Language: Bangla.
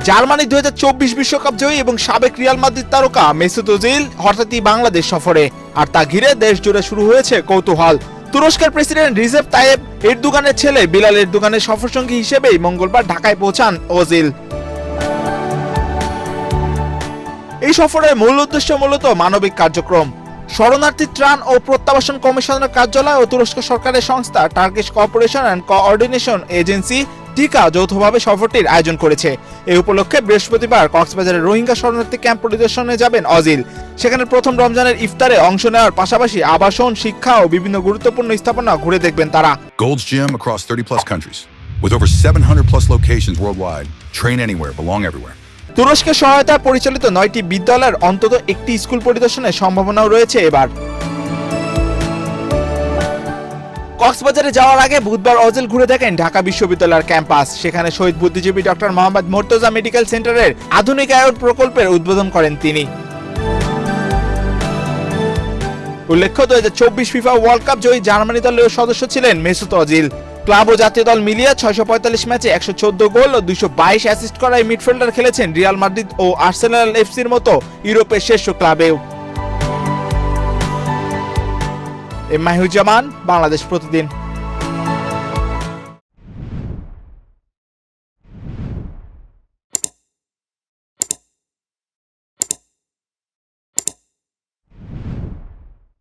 জার্মানি 2024 বিশ্বকাপ জয়ী এবং সাবেক রিয়াল মাদ্রিদ তারকা মেসুত ওজিল হঠাৎই বাংলাদেশ সফরে, আর তা ঘিরে দেশ জুড়ে শুরু হয়েছে কৌতূহল। তুরস্কের প্রেসিডেন্ট রিসেপ তাইয়েপ এরদোগানের ছেলে বিলাল এরদোগানের সফরসঙ্গী হিসেবেই মঙ্গলবার ঢাকায় পৌঁছান ওজিল। এই সফরের মূল উদ্দেশ্য মূলত মানবিক কার্যক্রম। শরণার্থী ত্রাণ ও প্রত্যাবাসন কমিশনের কার্যালয় ও তুরস্ক সরকারের সংস্থা Turkish cooperation and coordination agency টিকা যৌথভাবে সফরটির আয়োজন করেছে। এই উপলক্ষে বৃহস্পতিবার কক্সবাজারের রোহিঙ্গা শরণার্থী ক্যাম্প পরিদর্শনে যাবেন অজিল। সেখানে প্রথম রমজানের ইফতারে অংশ নেওয়ার পাশাপাশি আবাসন, শিক্ষা ও বিভিন্ন গুরুত্বপূর্ণ স্থাপনা ঘুরে দেখবেন তারা। Gold's Gym across 30+ countries with over 700+ locations worldwide. Train anywhere, belong everywhere. তুরস্কের সহায়তায় পরিচালিত 9টি বিদ্যালয়ের অন্তত একটি স্কুল পরিদর্শনের সম্ভাবনাও রয়েছে এবার। কক্সবাজারে যাওয়ার আগে বুধবার অজিল ঘুরে দেখেন ঢাকা বিশ্ববিদ্যালয়ের ক্যাম্পাস। সেখানে শহীদ বুদ্ধিজীবী ডক্টর মোহাম্মদ মোর্তজা মেডিকেল সেন্টারের আধুনিকায়ন প্রকল্পের উদ্বোধন করেন তিনি। উল্লেখ্য, 2024 ফিফা ওয়ার্ল্ড কাপ জয়ী জার্মানি দলের সদস্য ছিলেন মেসুত ওজিল। ক্লাব ও জাতীয় দল মিলিয়ে 645 ম্যাচে 114 গোল ও 222 অ্যাসিস্ট করা এই মিডফিল্ডার খেলেছেন রিয়াল মাদ্রিদ ও আর্সেনাল এফসির মতো ইউরোপের শীর্ষ ক্লাবেও। মাহিউজ্জামান, বাংলাদেশ প্রতিদিন।